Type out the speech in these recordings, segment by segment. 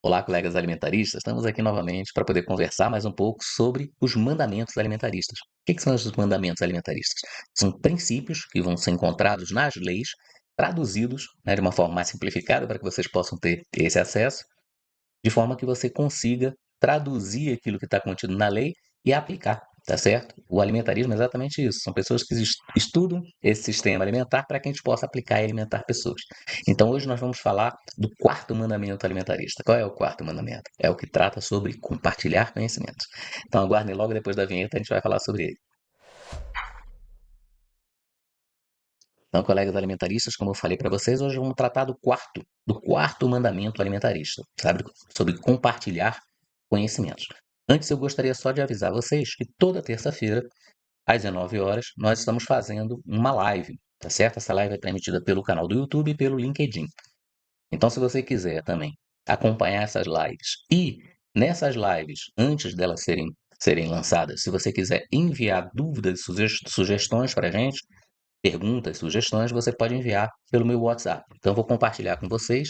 Olá, colegas alimentaristas. Estamos aqui novamente para poder conversar mais um pouco sobre os mandamentos alimentaristas. O que são os mandamentos alimentaristas? São princípios que vão ser encontrados nas leis, traduzidos, né, de uma forma mais simplificada para que vocês possam ter esse acesso, de forma que você consiga traduzir aquilo que está contido na lei e aplicar, tá certo? O alimentarismo é exatamente isso. São pessoas que estudam esse sistema alimentar para que a gente possa aplicar e alimentar pessoas. Então, hoje nós vamos falar do quarto mandamento alimentarista. Qual é o quarto mandamento? É o que trata sobre compartilhar conhecimentos. Então, aguardem logo depois da vinheta, a gente vai falar sobre ele. Então, colegas alimentaristas, como eu falei para vocês, hoje vamos tratar do quarto mandamento alimentarista, sabe? Sobre compartilhar conhecimentos. Antes, eu gostaria só de avisar vocês que toda terça-feira, às 19 horas, nós estamos fazendo uma live, tá certo? Essa live é transmitida pelo canal do YouTube e pelo LinkedIn. Então, se você quiser também acompanhar essas lives e nessas lives, antes delas serem lançadas, se você quiser enviar dúvidas e sugestões para a gente, perguntas, sugestões, você pode enviar pelo meu WhatsApp. Então, eu vou compartilhar com vocês.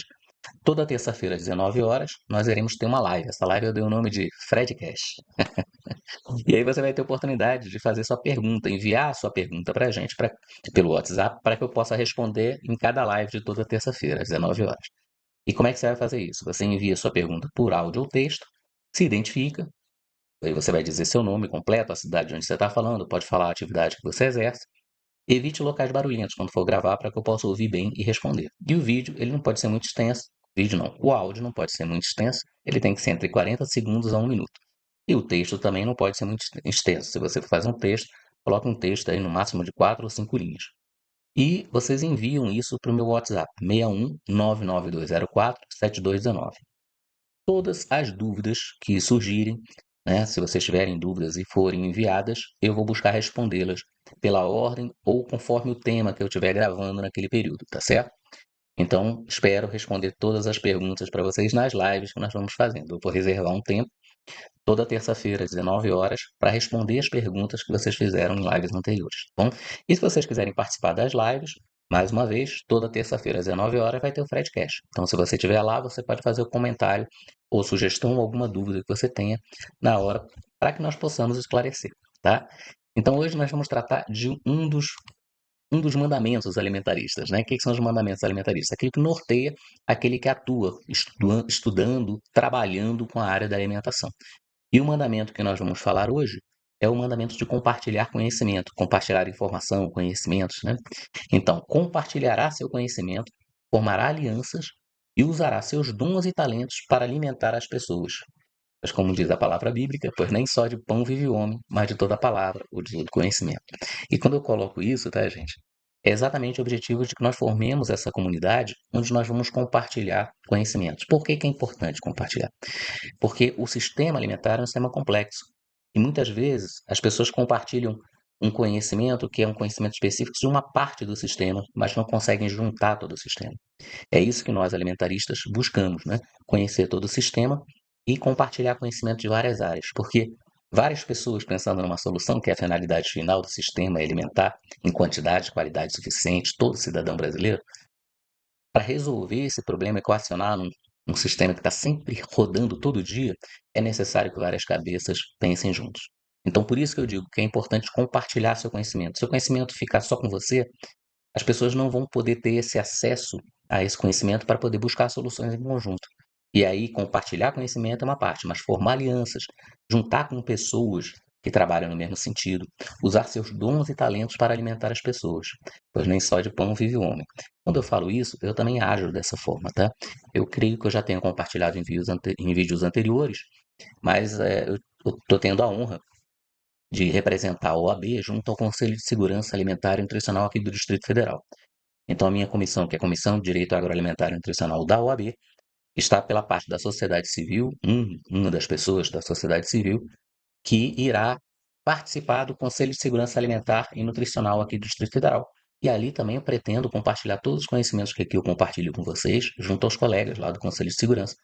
Toda terça-feira, às 19 horas, nós iremos ter uma live. Essa live eu dei o nome de Fredcast. E aí você vai ter oportunidade de fazer sua pergunta, enviar a sua pergunta para a gente pelo WhatsApp, para que eu possa responder em cada live de toda terça-feira, às 19 horas. E como é que você vai fazer isso? Você envia sua pergunta por áudio ou texto, se identifica, aí você vai dizer seu nome completo, a cidade de onde você está falando, pode falar a atividade que você exerce. Evite locais barulhentos quando for gravar para que eu possa ouvir bem e responder. E o vídeo, ele não pode ser muito extenso. Vídeo não, o áudio não pode ser muito extenso, ele tem que ser entre 40 segundos a 1 minuto. E o texto também não pode ser muito extenso. Se você faz um texto, coloque um texto aí no máximo de 4 ou 5 linhas. E vocês enviam isso para o meu WhatsApp, 61 99204 7219. Todas as dúvidas que surgirem, né, se vocês tiverem dúvidas e forem enviadas, eu vou buscar respondê-las pela ordem ou conforme o tema que eu estiver gravando naquele período, tá certo? Então, espero responder todas as perguntas para vocês nas lives que nós vamos fazendo. Eu vou reservar um tempo, toda terça-feira, às 19 horas, para responder as perguntas que vocês fizeram em lives anteriores, tá bom? E se vocês quiserem participar das lives, mais uma vez, toda terça-feira, às 19 horas, vai ter o Fredcast. Então, se você estiver lá, você pode fazer o comentário ou sugestão ou alguma dúvida que você tenha na hora, para que nós possamos esclarecer, tá? Então, hoje nós vamos tratar de um dos mandamentos alimentaristas, né? O que são os mandamentos alimentaristas? Aquilo que norteia aquele que atua estudando, trabalhando com a área da alimentação. E o mandamento que nós vamos falar hoje é o mandamento de compartilhar conhecimento, compartilhar informação, conhecimentos, né? Então, compartilhará seu conhecimento, formará alianças e usará seus dons e talentos para alimentar as pessoas. Mas como diz a palavra bíblica, pois nem só de pão vive o homem, mas de toda a palavra, ou de todo conhecimento. E quando eu coloco isso, tá, gente? É exatamente o objetivo de que nós formemos essa comunidade onde nós vamos compartilhar conhecimentos. Por que é importante compartilhar? Porque o sistema alimentar é um sistema complexo. E muitas vezes as pessoas compartilham um conhecimento que é um conhecimento específico de uma parte do sistema, mas não conseguem juntar todo o sistema. É isso que nós alimentaristas buscamos, né? Conhecer todo o sistema e compartilhar conhecimento de várias áreas, porque várias pessoas pensando numa solução, que é a finalidade final do sistema alimentar, em quantidade e qualidade suficiente, todo cidadão brasileiro, para resolver esse problema, equacionar um sistema que está sempre rodando todo dia, é necessário que várias cabeças pensem juntos. Então, por isso que eu digo que é importante compartilhar seu conhecimento. Se o conhecimento ficar só com você, as pessoas não vão poder ter esse acesso a esse conhecimento para poder buscar soluções em conjunto. E aí, compartilhar conhecimento é uma parte, mas formar alianças, juntar com pessoas que trabalham no mesmo sentido, usar seus dons e talentos para alimentar as pessoas, pois nem só de pão vive o homem. Quando eu falo isso, eu também ajo dessa forma, tá? Eu creio que eu já tenho compartilhado em vídeos anteriores, mas eu estou tendo a honra de representar a OAB junto ao Conselho de Segurança Alimentar e Nutricional aqui do Distrito Federal. Então, a minha comissão, que é a Comissão de Direito Agroalimentar e Nutricional da OAB, está pela parte da sociedade civil, uma das pessoas da sociedade civil, que irá participar do Conselho de Segurança Alimentar e Nutricional aqui do Distrito Federal. E ali também eu pretendo compartilhar todos os conhecimentos que aqui eu compartilho com vocês, junto aos colegas lá do Conselho de Segurança,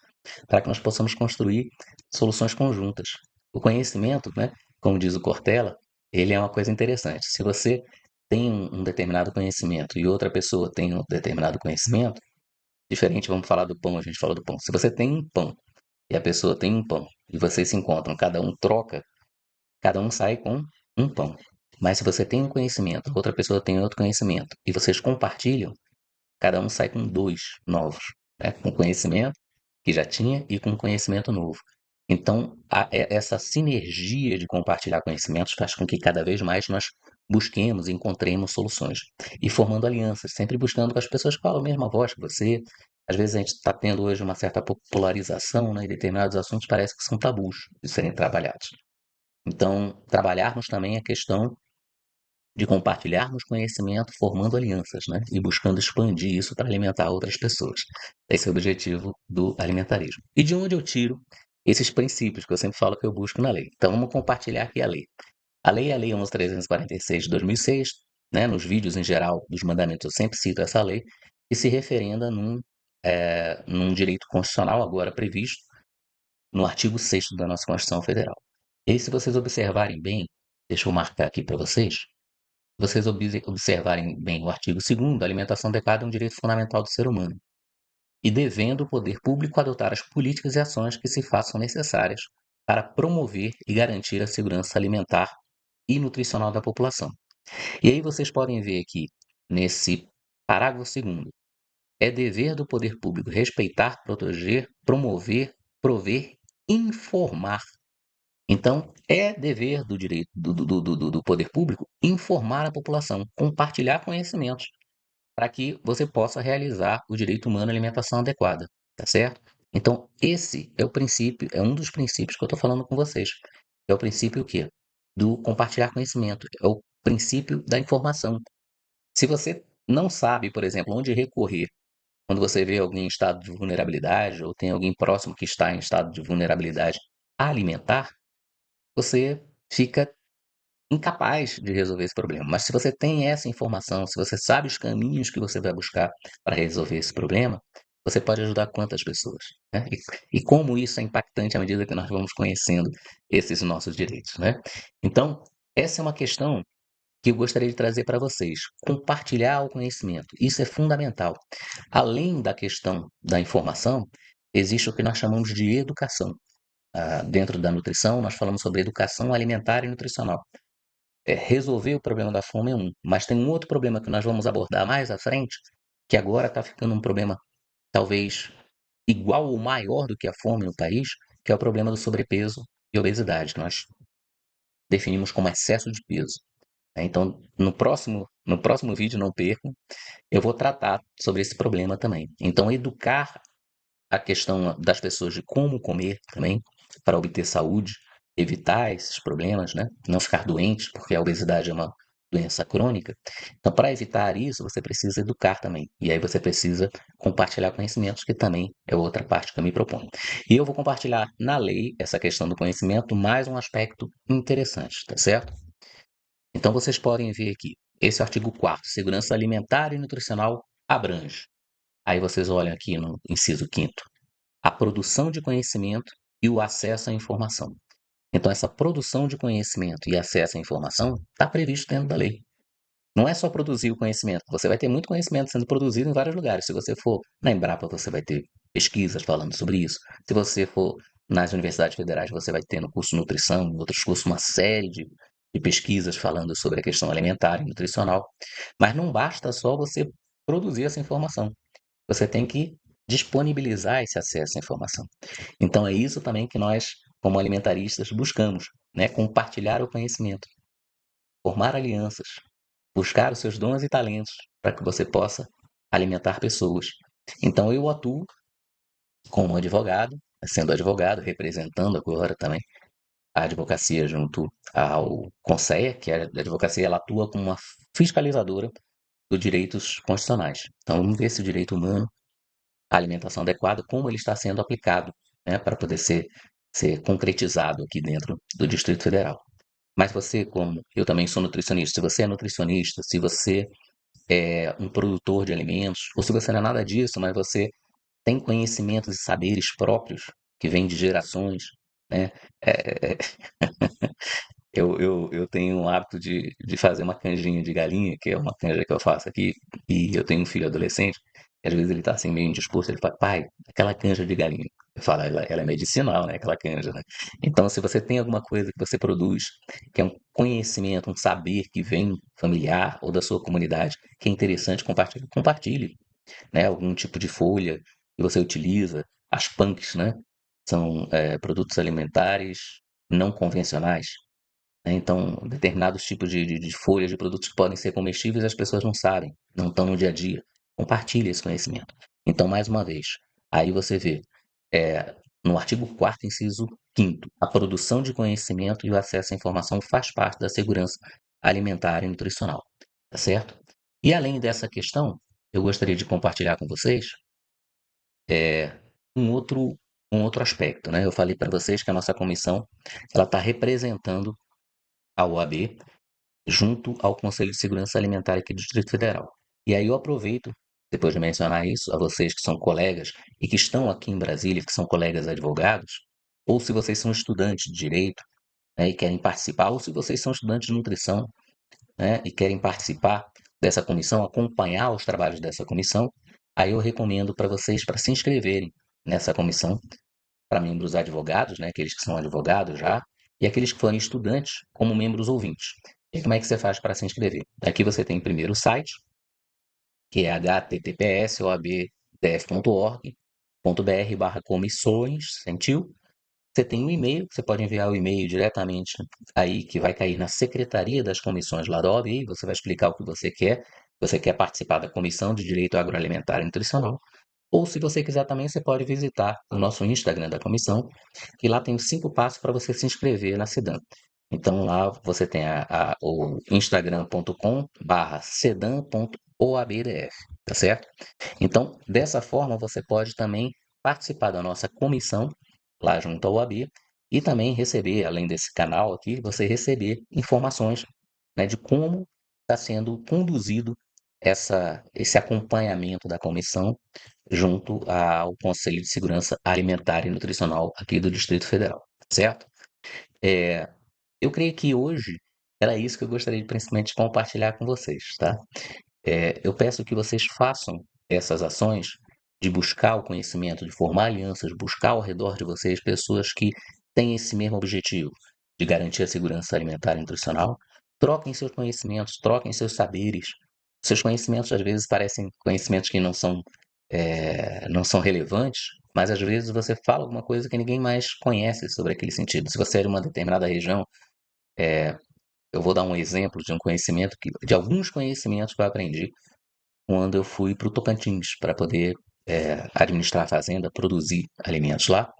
para que nós possamos construir soluções conjuntas. O conhecimento, né, como diz o Cortella, ele é uma coisa interessante. Se você tem um determinado conhecimento e outra pessoa tem um determinado conhecimento, diferente, vamos falar do pão, a gente falou do pão. Se você tem um pão e a pessoa tem um pão, e vocês se encontram, cada um troca, cada um sai com um pão. Mas se você tem um conhecimento, outra pessoa tem outro conhecimento, e vocês compartilham, cada um sai com dois novos, né? Com conhecimento que já tinha e com conhecimento novo. Então, essa sinergia de compartilhar conhecimentos faz com que cada vez mais nós busquemos e encontremos soluções. E formando alianças, sempre buscando com as pessoas que falam a mesma voz que você. Às vezes a gente está tendo hoje uma certa popularização, né, e determinados assuntos parece que são tabus de serem trabalhados. Então, trabalharmos também a questão de compartilharmos conhecimento, formando alianças, né? E buscando expandir isso para alimentar outras pessoas. Esse é o objetivo do alimentarismo. E de onde eu tiro esses princípios que eu sempre falo que eu busco na lei? Então, vamos compartilhar aqui a lei. A lei é a Lei 11.346 de 2006, né? Nos vídeos em geral dos mandamentos eu sempre cito essa lei, que se referenda num direito constitucional agora previsto no artigo 6º da nossa Constituição Federal. E aí, se vocês observarem bem, deixa eu marcar aqui para vocês, vocês observarem bem o artigo 2º, a alimentação adequada é um direito fundamental do ser humano, e devendo o poder público adotar as políticas e ações que se façam necessárias para promover e garantir a segurança alimentar e nutricional da população. E aí vocês podem ver aqui, nesse parágrafo 2º, é dever do poder público respeitar, proteger, promover, prover, informar. Então, é dever do direito do poder público informar a população, compartilhar conhecimentos, para que você possa realizar o direito humano à alimentação adequada, tá certo? Então, esse é o princípio, é um dos princípios que eu estou falando com vocês. É o princípio o quê? Do compartilhar conhecimento, é o princípio da informação. Se você não sabe, por exemplo, onde recorrer quando você vê alguém em estado de vulnerabilidade ou tem alguém próximo que está em estado de vulnerabilidade alimentar, você fica incapaz de resolver esse problema. Mas se você tem essa informação, se você sabe os caminhos que você vai buscar para resolver esse problema, você pode ajudar quantas pessoas, né? E como isso é impactante à medida que nós vamos conhecendo esses nossos direitos, né? Então, essa é uma questão que eu gostaria de trazer para vocês. Compartilhar o conhecimento, isso é fundamental. Além da questão da informação, existe o que nós chamamos de educação. Dentro da nutrição, nós falamos sobre educação alimentar e nutricional. Resolver o problema da fome é um, mas tem um outro problema que nós vamos abordar mais à frente, que agora está ficando um problema talvez igual ou maior do que a fome no país, que é o problema do sobrepeso e obesidade, que nós definimos como excesso de peso. Então, no próximo vídeo, não percam, eu vou tratar sobre esse problema também. Então, educar a questão das pessoas de como comer também, para obter saúde, evitar esses problemas, né? Não ficar doente, porque a obesidade é uma doença crônica. Então, para evitar isso, você precisa educar também. E aí você precisa compartilhar conhecimentos, que também é outra parte que eu me proponho. E eu vou compartilhar na lei essa questão do conhecimento, mais um aspecto interessante, tá certo? Então, vocês podem ver aqui, esse artigo 4º, segurança alimentar e nutricional abrange. Aí vocês olham aqui no inciso 5º, a produção de conhecimento e o acesso à informação. Então, essa produção de conhecimento e acesso à informação está previsto dentro da lei. Não é só produzir o conhecimento, você vai ter muito conhecimento sendo produzido em vários lugares. Se você for na Embrapa, você vai ter pesquisas falando sobre isso. Se você for nas universidades federais, você vai ter no curso de nutrição, em outros cursos, uma série de pesquisas falando sobre a questão alimentar e nutricional. Mas não basta só você produzir essa informação. Você tem que disponibilizar esse acesso à informação. Então é isso também que nós, como alimentaristas, buscamos, né? Compartilhar o conhecimento, formar alianças, buscar os seus dons e talentos para que você possa alimentar pessoas. Então eu atuo como advogado, sendo advogado, representando agora também a advocacia junto ao CONSEA, que é a advocacia, ela atua como uma fiscalizadora dos direitos constitucionais. Então vamos ver se o direito humano, a alimentação adequada, como ele está sendo aplicado, né, para poder ser concretizado aqui dentro do Distrito Federal. Mas você, como eu também sou nutricionista, se você é nutricionista, se você é um produtor de alimentos, ou se você não é nada disso, mas você tem conhecimentos e saberes próprios que vêm de gerações, né? É, eu tenho o hábito de fazer uma canjinha de galinha, que é uma canja que eu faço aqui, e eu tenho um filho adolescente, E às vezes ele tá assim, meio indisposto, ele fala, pai, aquela canja de galinha. Eu falo, ela é medicinal, né? Aquela canja, né? Então, se você tem alguma coisa que você produz, que é um conhecimento, um saber que vem familiar ou da sua comunidade, que é interessante compartilhar, compartilhe, né? Algum tipo de folha que você utiliza, as punks, né? São produtos alimentares não convencionais, né? Então, determinados tipos de folhas de produtos que podem ser comestíveis, as pessoas não sabem, não estão no dia a dia. Compartilhe esse conhecimento. Então, mais uma vez, aí você vê, no artigo 4º, inciso 5º, a produção de conhecimento e o acesso à informação faz parte da segurança alimentar e nutricional, tá certo? E além dessa questão, eu gostaria de compartilhar com vocês um outro, um outro aspecto, né? Eu falei para vocês que a nossa comissão ela está representando a OAB junto ao Conselho de Segurança Alimentar aqui do Distrito Federal. E aí eu aproveito, depois de mencionar isso, a vocês que são colegas e que estão aqui em Brasília, que são colegas advogados, ou se vocês são estudantes de direito, né, e querem participar, ou se vocês são estudantes de nutrição, né, e querem participar dessa comissão, acompanhar os trabalhos dessa comissão, aí eu recomendo para vocês para se inscreverem nessa comissão, para membros advogados, né, aqueles que são advogados já, e aqueles que forem estudantes como membros ouvintes. E como é que você faz para se inscrever? Aqui você tem primeiro o site, que é https://oabdf.org.br/comissões, sentiu? Você tem um e-mail, você pode enviar o e-mail diretamente aí, que vai cair na secretaria das comissões lá da OAB, e você vai explicar o que você quer. Você quer participar da Comissão de Direito Agroalimentar e Nutricional, ou se você quiser também, você pode visitar o nosso Instagram da comissão, que lá tem os 5 passos para você se inscrever na Sedan. Então lá você tem o instagram.com/sedan.oabdf, tá certo? Então, dessa forma, você pode também participar da nossa comissão lá junto ao OAB e também receber, além desse canal aqui, você receber informações, né, de como está sendo conduzido esse acompanhamento da comissão junto ao Conselho de Segurança Alimentar e Nutricional aqui do Distrito Federal, certo? É, eu creio que hoje era isso que eu gostaria de principalmente compartilhar com vocês, tá? Eu peço que vocês façam essas ações de buscar o conhecimento, de formar alianças, buscar ao redor de vocês pessoas que têm esse mesmo objetivo, de garantir a segurança alimentar e nutricional. Troquem seus conhecimentos, troquem seus saberes. Seus conhecimentos às vezes parecem conhecimentos que não são relevantes, mas às vezes você fala alguma coisa que ninguém mais conhece sobre aquele sentido. Se você é de uma determinada região, eu vou dar um exemplo de um conhecimento de alguns conhecimentos que eu aprendi quando eu fui para o Tocantins para poder administrar a fazenda, produzir alimentos lá.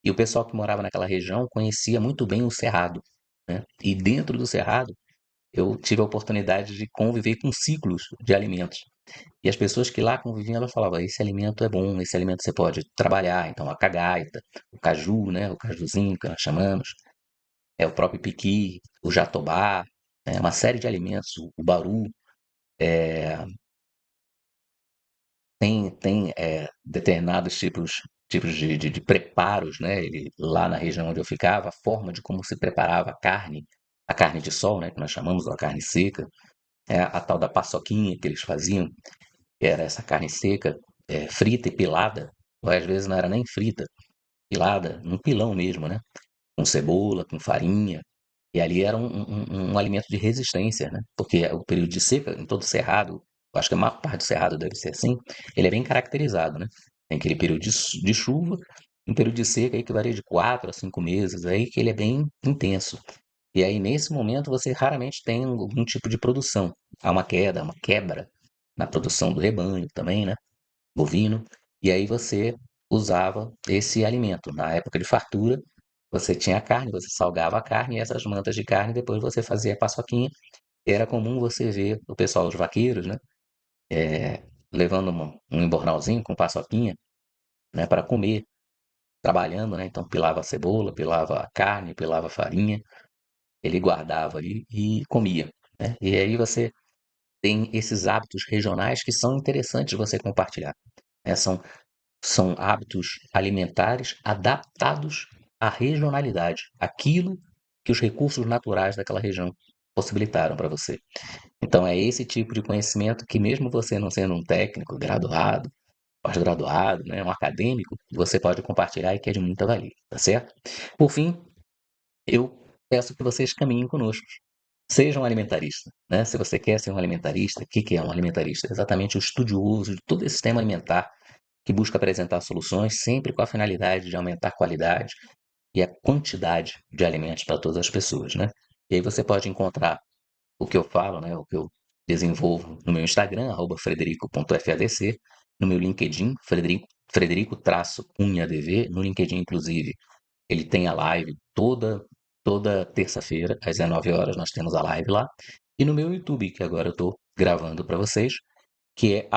E o pessoal que morava naquela região conhecia muito bem o cerrado, né? E dentro do cerrado eu tive a oportunidade de conviver com ciclos de alimentos. E as pessoas que lá conviviam, elas falavam, esse alimento é bom, esse alimento você pode trabalhar. Então, a cagaita, o caju, né? O cajuzinho que nós chamamos, o próprio piqui, o jatobá, né? Uma série de alimentos, o baru, tem determinados tipos de preparos, né? Lá na região onde eu ficava, a forma de como se preparava a carne de sol, né? Que nós chamamos, ou a carne seca, a tal da paçoquinha que eles faziam, que era essa carne seca, frita e pilada, ou às vezes não era nem frita, pilada, num pilão mesmo, né? Com cebola, com farinha, e ali era um alimento de resistência, né? Porque o período de seca em todo o cerrado, eu acho que a maior parte do cerrado deve ser assim, ele é bem caracterizado, né? Tem aquele período de chuva, um período de seca aí que varia de 4 a 5 meses, aí que ele é bem intenso. E aí, nesse momento, você raramente tem algum tipo de produção. Há uma queda, uma quebra na produção do rebanho também, né? Bovino. E aí você usava esse alimento. Na época de fartura, você tinha a carne, você salgava a carne e essas mantas de carne, depois você fazia a paçoquinha. Era comum você ver o pessoal, os vaqueiros, né? Levando um embornalzinho com paçoquinha, né? Para comer, trabalhando, né? Então pilava a cebola, pilava a carne, pilava a farinha. Ele guardava ali e comia, né? E aí você tem esses hábitos regionais que são interessantes de você compartilhar, né? São hábitos alimentares adaptados à regionalidade, aquilo que os recursos naturais daquela região possibilitaram para você. Então, é esse tipo de conhecimento que, mesmo você não sendo um técnico graduado, pós-graduado, né, um acadêmico, você pode compartilhar e que é de muita valia, tá certo? Por fim, eu peço que vocês caminhem conosco. Seja um alimentarista, né? Se você quer ser um alimentarista, o que que é um alimentarista? Exatamente o estudioso de todo esse sistema alimentar que busca apresentar soluções sempre com a finalidade de aumentar a qualidade e a quantidade de alimentos para todas as pessoas, né? E aí você pode encontrar o que eu falo, né, o que eu desenvolvo no meu Instagram, @frederico.fadc, no meu LinkedIn, Frederico-UnhaDV, no LinkedIn, inclusive, ele tem a live toda terça-feira, às 19 horas, nós temos a live lá, e no meu YouTube, que agora eu estou gravando para vocês, que é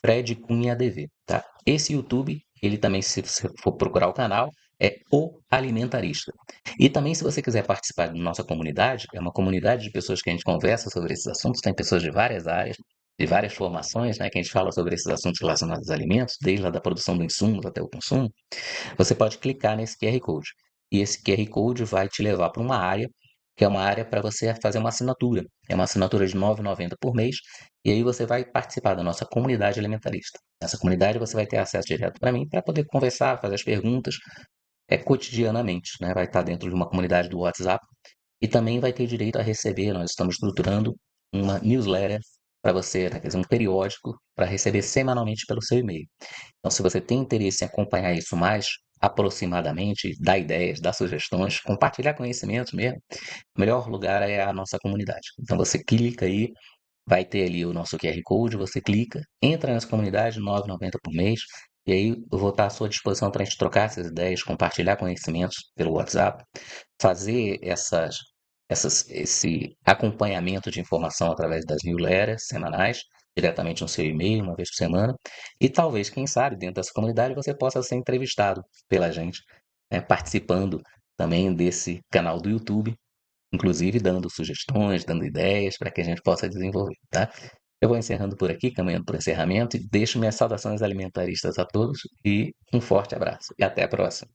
@fredcunhadv, tá? Esse YouTube, ele também, se você for procurar o canal, é O Alimentarista. E também, se você quiser participar da nossa comunidade, é uma comunidade de pessoas que a gente conversa sobre esses assuntos, tem pessoas de várias áreas, de várias formações, né, que a gente fala sobre esses assuntos relacionados aos alimentos, desde a da produção do insumo até o consumo. Você pode clicar nesse QR Code. E esse QR Code vai te levar para uma área, que é uma área para você fazer uma assinatura. É uma assinatura de R$ 9,90 por mês. E aí você vai participar da nossa comunidade alimentarista. Nessa comunidade você vai ter acesso direto para mim para poder conversar, fazer as perguntas cotidianamente. Né? Vai estar dentro de uma comunidade do WhatsApp. E também vai ter direito a receber, nós estamos estruturando uma newsletter para você, né? Quer dizer, um periódico para receber semanalmente pelo seu e-mail. Então, se você tem interesse em acompanhar isso mais aproximadamente, dar ideias, dar sugestões, compartilhar conhecimentos mesmo, o melhor lugar é a nossa comunidade. Então, você clica aí, vai ter ali o nosso QR Code, você clica, entra nessa comunidade, R$ 9,90 por mês, e aí eu vou estar à sua disposição para a gente trocar essas ideias, compartilhar conhecimentos pelo WhatsApp, fazer esse acompanhamento de informação através das newsletters semanais, diretamente no seu e-mail, uma vez por semana, e talvez, quem sabe, dentro dessa comunidade você possa ser entrevistado pela gente, né, participando também desse canal do YouTube, inclusive dando sugestões, dando ideias para que a gente possa desenvolver, tá? Eu vou encerrando por aqui, caminhando para o encerramento, e deixo minhas saudações alimentaristas a todos e um forte abraço. E até a próxima.